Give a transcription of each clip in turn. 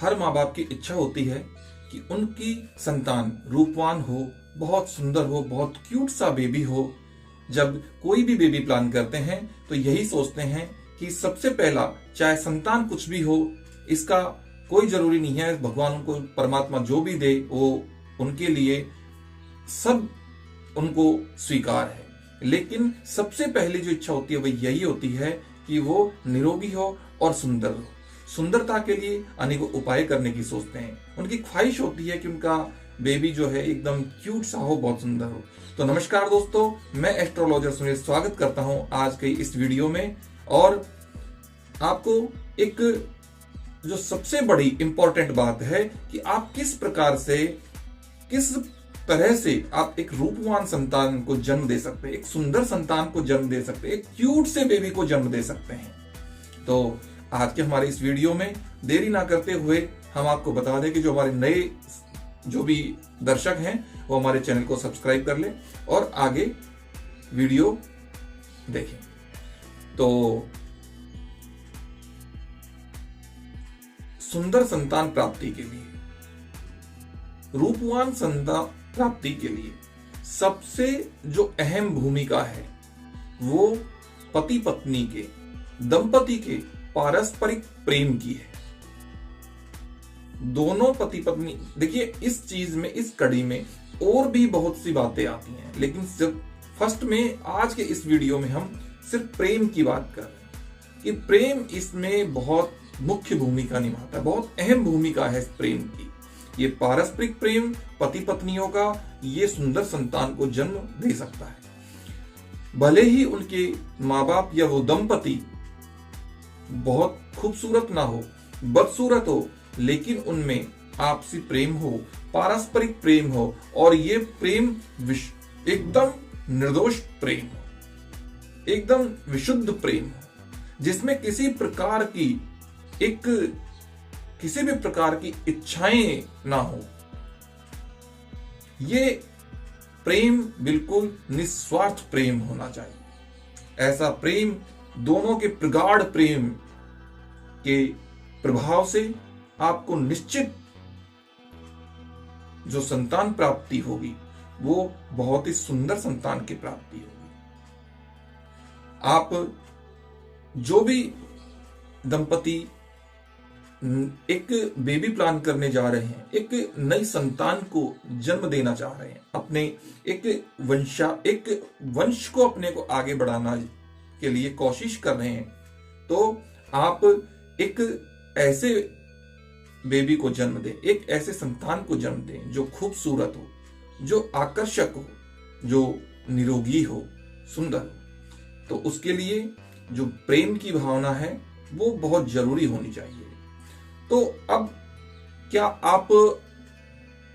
हर माँ बाप की इच्छा होती है कि उनकी संतान रूपवान हो, बहुत सुंदर हो, बहुत क्यूट सा बेबी हो। जब कोई भी बेबी प्लान करते हैं तो यही सोचते हैं कि सबसे पहला, चाहे संतान कुछ भी हो, इसका कोई जरूरी नहीं है, भगवान उनको, परमात्मा जो भी दे वो उनके लिए सब उनको स्वीकार है। लेकिन सबसे पहली जो इच्छा होती है वह यही होती है कि वो निरोगी हो और सुंदर हो। सुंदरता के लिए अनेकों उपाय करने की सोचते हैं। उनकी ख्वाहिश होती है कि उनका बेबी जो है एकदम क्यूट सा हो, बहुत सुंदर हो। तो नमस्कार दोस्तों, मैं एस्ट्रोलॉजर सुनील स्वागत करता हूं आज के इस वीडियो में। और आपको एक जो सबसे बड़ी इंपॉर्टेंट बात है कि आप किस प्रकार से, किस तरह से आप एक रूपवान संतान को जन्म दे सकते हैं, एक सुंदर संतान को जन्म दे सकते हैं, एक क्यूट से बेबी को जन्म दे सकते हैं। तो आज के हमारे इस वीडियो में देरी ना करते हुए हम आपको बता दें कि जो हमारे नए जो भी दर्शक हैं वो हमारे चैनल को सब्सक्राइब कर लें और आगे वीडियो देखें। तो सुंदर संतान प्राप्ति के लिए, रूपवान संतान प्राप्ति के लिए सबसे जो अहम भूमिका है वो पति पत्नी के, दंपति के पारस्परिक प्रेम की है। दोनों पति पत्नी, देखिए इस चीज में, इस कड़ी में और भी बहुत सी बातें आती हैं, लेकिन सिर्फ फर्स्ट में आज के इस वीडियो में हम सिर्फ प्रेम की बात कर रहे हैं कि प्रेम इसमें बहुत मुख्य भूमिका निभाता है, बहुत अहम भूमिका है इस प्रेम की। ये पारस्परिक प्रेम पति पत्नियों का ये सुंदर संतान को जन्म दे सकता है। भले ही उनके माँ बाप या वो दंपति बहुत खूबसूरत ना हो, बदसूरत हो, लेकिन उनमें आपसी प्रेम हो, पारस्परिक प्रेम हो और ये प्रेम एकदम निर्दोष प्रेम हो, एकदम विशुद्ध प्रेम हो, जिसमें किसी भी प्रकार की इच्छाएं ना हो। ये प्रेम बिल्कुल निस्वार्थ प्रेम होना चाहिए। ऐसा प्रेम, दोनों के प्रगाढ़ प्रेम के प्रभाव से आपको निश्चित जो संतान प्राप्ति होगी वो बहुत ही सुंदर संतान की प्राप्ति होगी। आप जो भी दंपति एक बेबी प्लान करने जा रहे हैं, एक नई संतान को जन्म देना चाह रहे हैं, अपने एक वंश को अपने को आगे बढ़ाना के लिए कोशिश कर रहे हैं, तो आप एक ऐसे बेबी को जन्म दें, एक ऐसे संतान को जन्म दें जो खूबसूरत हो, जो आकर्षक हो, जो निरोगी हो, सुंदर हो। तो उसके लिए जो प्रेम की भावना है वो बहुत जरूरी होनी चाहिए। तो अब क्या आप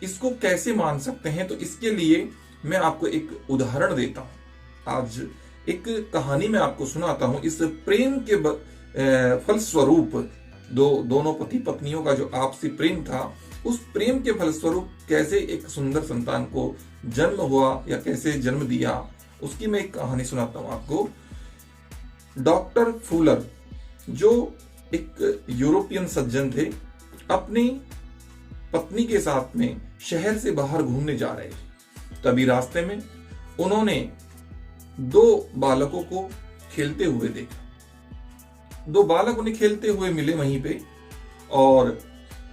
इसको कैसे मान सकते हैं? तो इसके लिए मैं आपको एक उदाहरण देता हूं। आज एक कहानी मैं आपको सुनाता हूं। इस प्रेम के फलस्वरूप दोनों पति पत्नियों का जो आपसी प्रेम था, उस प्रेम के फलस्वरूप कैसे एक सुंदर संतान को जन्म हुआ या कैसे जन्म दिया, उसकी मैं एक कहानी सुनाता हूं आपको। डॉक्टर फूलर, जो एक यूरोपियन सज्जन थे, अपनी पत्नी के साथ में शहर से बाहर घूमने जा रहे थे। तभी रास्ते में उन्होंने दो बालकों को खेलते हुए देखा। दो बालक उन्हें खेलते हुए मिले वहीं पे, और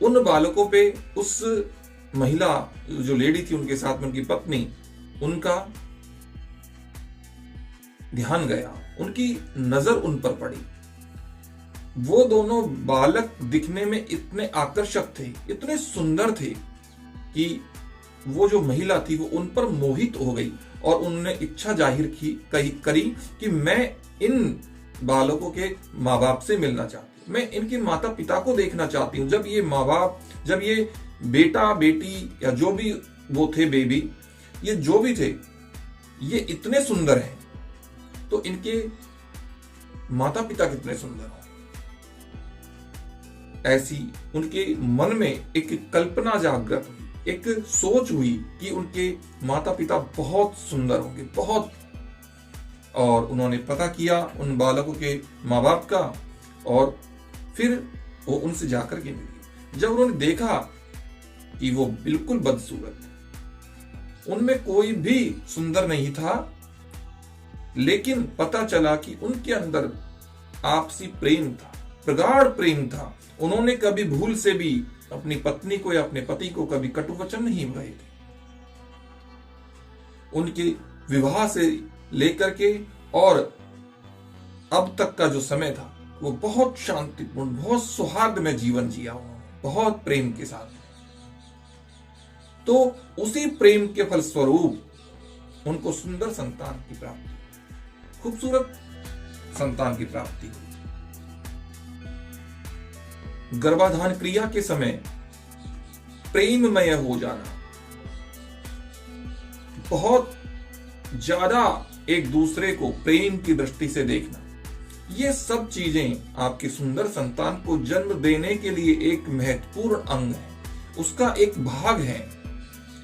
उन बालकों पे उस महिला जो लेडी थी, उनके साथ में उनकी पत्नी, उनका ध्यान गया, उनकी नजर उन पर पड़ी। वो दोनों बालक दिखने में इतने आकर्षक थे, इतने सुंदर थे कि वो जो महिला थी वो उन पर मोहित हो गई और उन्होंने इच्छा जाहिर करी कि मैं इन बालकों के माँ बाप से मिलना चाहती हूँ, मैं इनके माता पिता को देखना चाहती हूँ। जब ये माँ बाप, जब ये बेटा बेटी या जो भी वो थे, बेबी, ये जो भी थे, ये इतने सुंदर हैं, तो इनके माता पिता कितने सुंदर हो। ऐसी उनके मन में एक कल्पना जागृत हुई, एक सोच हुई कि उनके माता पिता बहुत सुंदर होंगे, बहुत। और उन्होंने पता किया उन बालकों के माँ बाप का, और फिर वो उनसे जाकर के मिली। जब उन्होंने देखा कि वो बिल्कुल बदसूरत थे, उनमें कोई भी सुंदर नहीं था, लेकिन पता चला कि उनके अंदर आपसी प्रेम था, प्रगाढ़ प्रेम था। उन्होंने कभी भूल से भी अपनी पत्नी को या अपने पति को कभी कटु वचन नहीं कहे थे। उनके विवाह से लेकर के और अब तक का जो समय था वो बहुत शांतिपूर्ण, बहुत सौहार्द में जीवन जिया उन्होंने, बहुत प्रेम के साथ। तो उसी प्रेम के फलस्वरूप उनको सुंदर संतान की प्राप्ति, खूबसूरत संतान की प्राप्ति हुई। गर्भाधान क्रिया के समय प्रेममय हो जाना, बहुत ज्यादा एक दूसरे को प्रेम की दृष्टि से देखना, ये सब चीजें आपके सुंदर संतान को जन्म देने के लिए एक महत्वपूर्ण अंग है, उसका एक भाग है।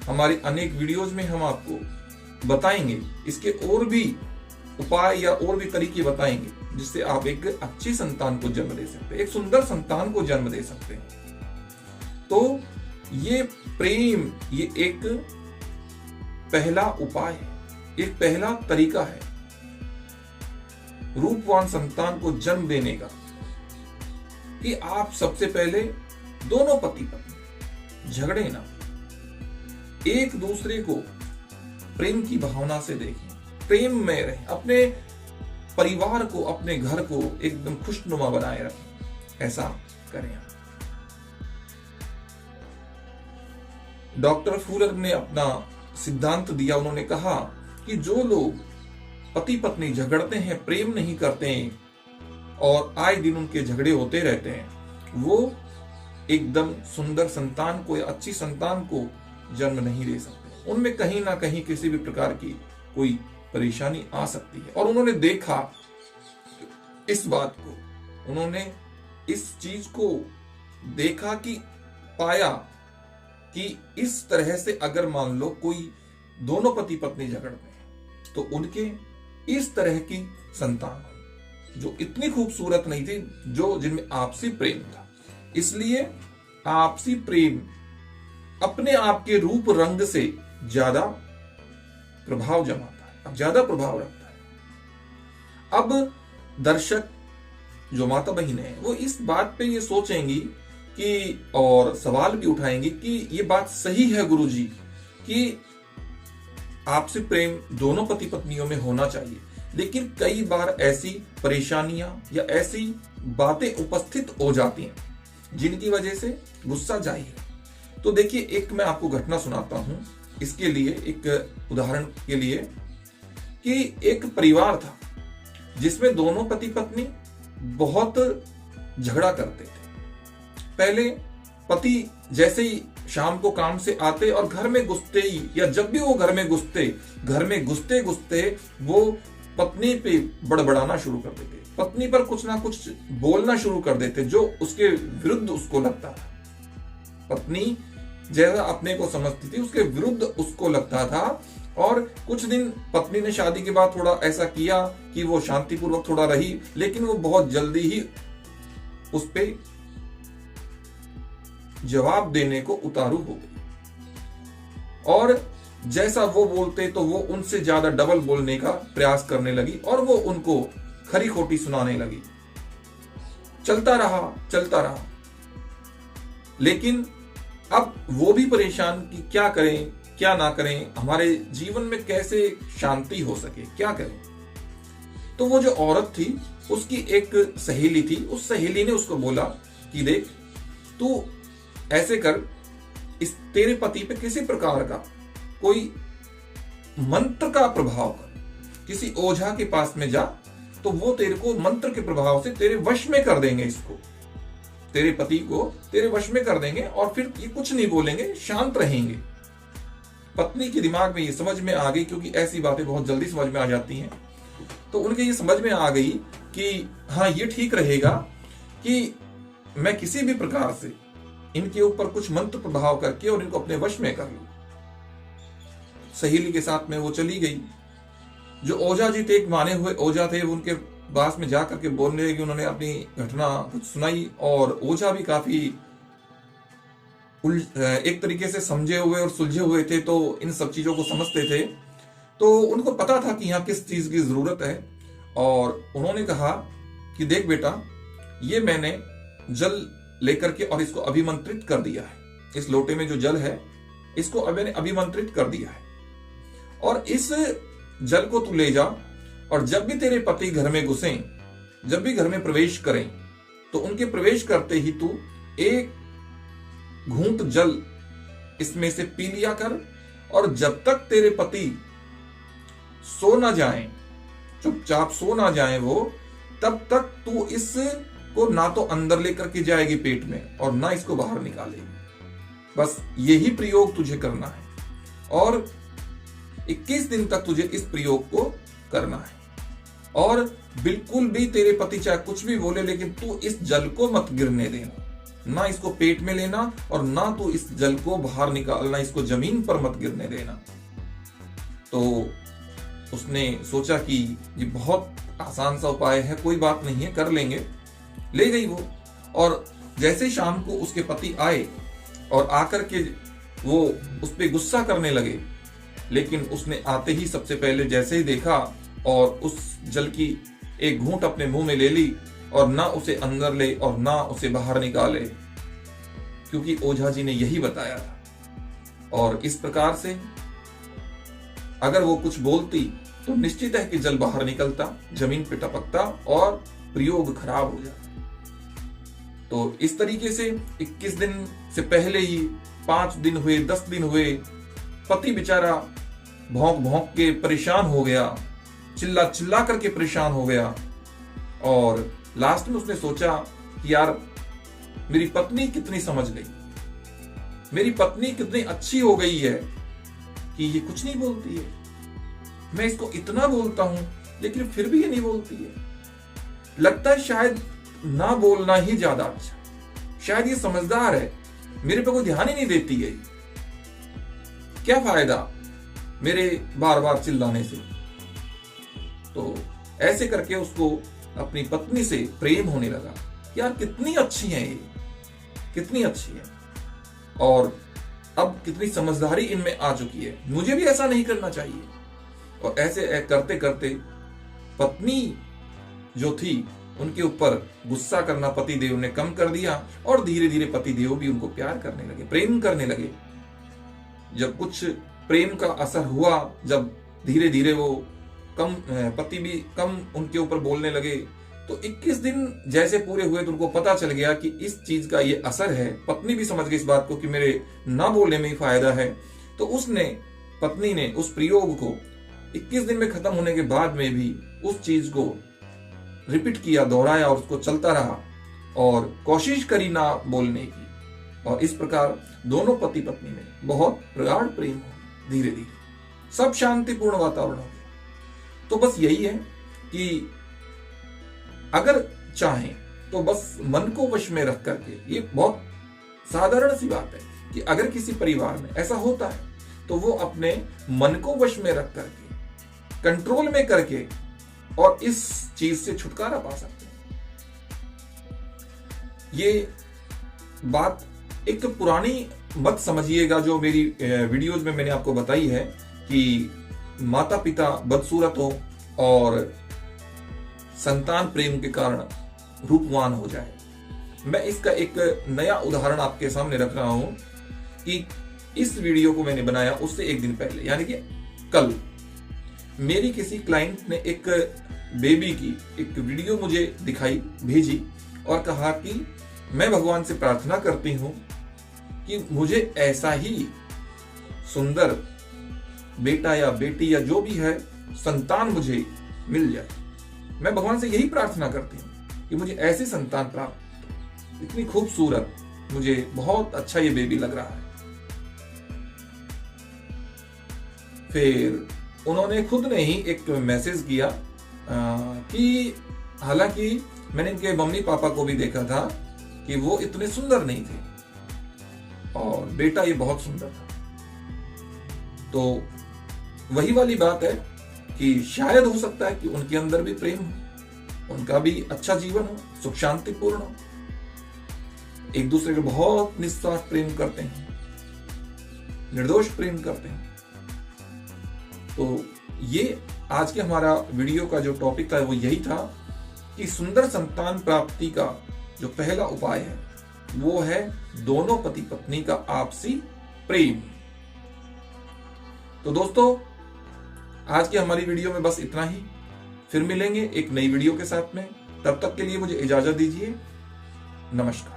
हमारे अनेक वीडियोज में हम आपको बताएंगे, इसके और भी उपाय या और भी तरीके बताएंगे जिससे आप एक अच्छी संतान को जन्म दे सकते हैं, एक सुंदर संतान को जन्म दे सकते हैं। तो ये प्रेम, ये एक पहला उपाय है, एक पहला तरीका है रूपवान संतान को जन्म देने का, कि आप सबसे पहले दोनों पति पत्नी झगड़े ना, एक दूसरे को प्रेम की भावना से देखें, प्रेम में रहें, अपने परिवार को, अपने घर को एकदम खुशनुमा बनाए रखें, ऐसा करें। डॉक्टर फूलर ने अपना सिद्धांत दिया। उन्होंने कहा कि जो लोग पति पत्नी झगड़ते हैं, प्रेम नहीं करते हैं और आए दिन उनके झगड़े होते रहते हैं, वो एकदम सुंदर संतान को या अच्छी संतान को जन्म नहीं दे सकते। उनमें कहीं ना कहीं किसी भी प्रकार की कोई परेशानी आ सकती है। और उन्होंने देखा इस बात को, उन्होंने इस चीज को देखा कि पाया कि इस तरह से अगर मान लो कोई दोनों पति पत्नी झगड़ते हैं तो उनके इस तरह की संतान हुई जो इतनी खूबसूरत नहीं थी, जो जिनमें आपसी प्रेम था। इसलिए आपसी प्रेम अपने आप के रूप रंग से ज्यादा प्रभाव जमाता है, ज्यादा प्रभाव रखता है। अब दर्शक जो माता बहन है वो इस बात पे ये सोचेंगी कि, और सवाल भी उठाएंगी कि ये बात सही है गुरुजी कि आपसी प्रेम दोनों पति पत्नियों में होना चाहिए, लेकिन कई बार ऐसी परेशानियां या ऐसी बातें उपस्थित हो जाती हैं जिनकी वजह से गुस्सा जाहिर है। तो देखिए, एक मैं आपको घटना सुनाता हूं इसके लिए, एक उदाहरण के लिए, कि एक परिवार था जिसमें दोनों पति पत्नी बहुत झगड़ा करते थे। पहले पति जैसे ही शाम को काम से आते और घर में घुसते ही, या जब भी वो घर में घुसते घुसते वो पत्नी पे बड़बड़ाना शुरू कर देते, पत्नी पर कुछ ना कुछ बोलना शुरू कर देते जो उसके विरुद्ध उसको लगता था। पत्नी जैसा अपने को समझती थी उसके विरुद्ध उसको लगता था। और कुछ दिन पत्नी ने शादी के बाद थोड़ा ऐसा किया कि वो शांतिपूर्वक थोड़ा रही, लेकिन वो बहुत जल्दी ही उस पे जवाब देने को उतारू हो गई, और जैसा वो बोलते तो वो उनसे ज्यादा डबल बोलने का प्रयास करने लगी और वो उनको खरी खोटी सुनाने लगी। चलता रहा, लेकिन अब वो भी परेशान कि क्या करें क्या ना करें, हमारे जीवन में कैसे शांति हो सके, क्या करें। तो वो जो औरत थी उसकी एक सहेली थी, उस सहेली ने उसको बोला कि देख, तू ऐसे कर, इस तेरे पति पे किसी प्रकार का कोई मंत्र का प्रभाव कर, किसी ओझा के पास में जा, तो वो तेरे को मंत्र के प्रभाव से तेरे वश में कर देंगे, इसको तेरे पति को तेरे वश में कर देंगे और फिर ये कुछ नहीं बोलेंगे, शांत रहेंगे। पत्नी के दिमाग में ये समझ में आ गई, क्योंकि ऐसी बातें बहुत जल्दी समझ में आ जाती हैं, तो उनके ये समझ में आ गई कि हाँ, ये ठीक रहेगा कि मैं किसी भी प्रकार से इनके ऊपर कुछ मंत्र प्रभाव करके और इनको अपने वश में कर लूं। सहेली के साथ में वो चली गई। जो ओझा जी थे, एक माने हुए ओझा थे, उनके पास में जाकर के बोलने लगी, उन्होंने अपनी घटना कुछ सुनाई और ओझा भी काफी एक तरीके से समझे हुए और सुलझे हुए थे, तो इन सब चीजों को समझते थे, तो उनको पता था कि यहाँ किस चीज की जरूरत है। और उन्होंने कहा कि देख बेटा, ये मैंने जल लेकर के और इसको अभिमंत्रित कर दिया है। इस लोटे में जो जल है इसको अब मैंने अभिमंत्रित कर दिया है, और इस जल को तू ले जा, और जब भी तेरे पति घर में घुसें, जब भी घर में प्रवेश करें, तो उनके प्रवेश करते ही तू एक घूंट जल इसमें से पी लिया कर, और जब तक तेरे पति सो ना जाए, चुपचाप सो ना जाए वो, तब तक तू इस को ना तो अंदर लेकर के जाएगी पेट में और ना इसको बाहर निकालेगी। बस यही प्रयोग तुझे करना है, और 21 दिन तक तुझे इस प्रयोग को करना है। और बिल्कुल भी तेरे पति चाहे कुछ भी बोले, लेकिन तू इस जल को मत गिरने देना, ना इसको पेट में लेना और ना तू इस जल को बाहर निकालना, इसको जमीन पर मत गिरने देना। तो उसने सोचा कि ये बहुत आसान सा उपाय है, कोई बात नहीं है, कर लेंगे। ले गई वो, और जैसे शाम को उसके पति आए और आकर के वो उस पर गुस्सा करने लगे, लेकिन उसने आते ही सबसे पहले जैसे ही देखा और उस जल की एक घूंट अपने मुंह में ले ली, और ना उसे अंदर ले और ना उसे बाहर निकाले, क्योंकि ओझा जी ने यही बताया था। और इस प्रकार से अगर वो कुछ बोलती तो निश्चित है कि जल बाहर निकलता, जमीन पे टपकता और प्रयोग खराब हो जाता। तो इस तरीके से 21 दिन से पहले ही 5 दिन हुए, 10 दिन हुए, पति बेचारा भौंक भौंक के परेशान हो गया, चिल्ला चिल्ला करके परेशान हो गया, और लास्ट में उसने सोचा कि यार मेरी पत्नी कितनी समझ गई, मेरी पत्नी कितनी अच्छी हो गई है कि ये कुछ नहीं बोलती है। मैं इसको इतना बोलता हूं लेकिन फिर भी ये नहीं बोलती है। लगता है शायद ना बोलना ही ज्यादा अच्छा, शायद ये समझदार है, मेरे पे कोई ध्यान ही नहीं देती है, क्या फायदा मेरे बार बार चिल्लाने से। तो ऐसे करके उसको अपनी पत्नी से प्रेम होने लगा, यार कितनी अच्छी है ये, कितनी अच्छी है, और अब कितनी समझदारी इनमें आ चुकी है, मुझे भी ऐसा नहीं करना चाहिए। और ऐसे करते करते पत्नी जो थी उनके ऊपर गुस्सा करना पतिदेव ने कम कर दिया, और धीरे धीरे पतिदेव भी उनको प्यार करने लगे, प्रेम करने लगे। जब कुछ प्रेम का असर हुआ, जब धीरे धीरे वो पति भी कम उनके ऊपर बोलने लगे, तो 21 दिन जैसे पूरे हुए तो उनको पता चल गया कि इस चीज का ये असर है। पत्नी भी समझ गई इस बात को कि मेरे ना बोलने में ही फायदा है। तो पत्नी ने उस प्रयोग को 21 दिन में खत्म होने के बाद में भी उस चीज को रिपीट किया, दोहराया, और उसको चलता रहा, और कोशिश करी ना बोलने की। और इस प्रकार दोनों पति पत्नी में बहुत प्रगाढ़ प्रेम हो, धीरे धीरे सब शांतिपूर्ण वातावरण हो गया। तो बस यही है कि अगर चाहें तो बस मन को वश में रख करके, ये बहुत साधारण सी बात है कि अगर किसी परिवार में ऐसा होता है तो वो अपने मन को वश में रख करके, कंट्रोल में करके, और इस चीज से छुटकारा पा सकते हैं। ये बात एक पुरानी मत समझिएगा जो मेरी वीडियोज में मैंने आपको बताई है कि माता पिता बदसूरत हो और संतान प्रेम के कारण रूपवान हो जाए। मैं इसका एक नया उदाहरण आपके सामने रख रहा हूं कि इस वीडियो को मैंने बनाया उससे एक दिन पहले, यानी कि कल मेरी किसी क्लाइंट ने एक बेबी की एक वीडियो मुझे दिखाई, भेजी, और कहा कि मैं भगवान से प्रार्थना करती हूं कि मुझे ऐसा ही सुंदर बेटा या बेटी या जो भी है संतान मुझे मिल जाए। मैं भगवान से यही प्रार्थना करती हूँ कि मुझे ऐसी संतान प्राप्त, इतनी खूबसूरत, मुझे बहुत अच्छा ये बेबी लग रहा है। फिर उन्होंने खुद ने ही एक मैसेज किया कि हालांकि मैंने इनके मम्मी पापा को भी देखा था कि वो इतने सुंदर नहीं थे और बेटा ये बहुत सुंदर था। तो वही वाली बात है कि शायद हो सकता है कि उनके अंदर भी प्रेम हो, उनका भी अच्छा जीवन हो, सुख शांतिपूर्ण हो। एक दूसरे को बहुत निस्वार्थ प्रेम करते हैं, निर्दोष प्रेम करते हैं। तो ये आज के हमारा वीडियो का जो टॉपिक था वो यही था कि सुंदर संतान प्राप्ति का जो पहला उपाय है वो है दोनों पति पत्नी का आपसी प्रेम। तो दोस्तों, आज की हमारी वीडियो में बस इतना ही। फिर मिलेंगे एक नई वीडियो के साथ में। तब तक के लिए मुझे इजाजत दीजिए। नमस्कार।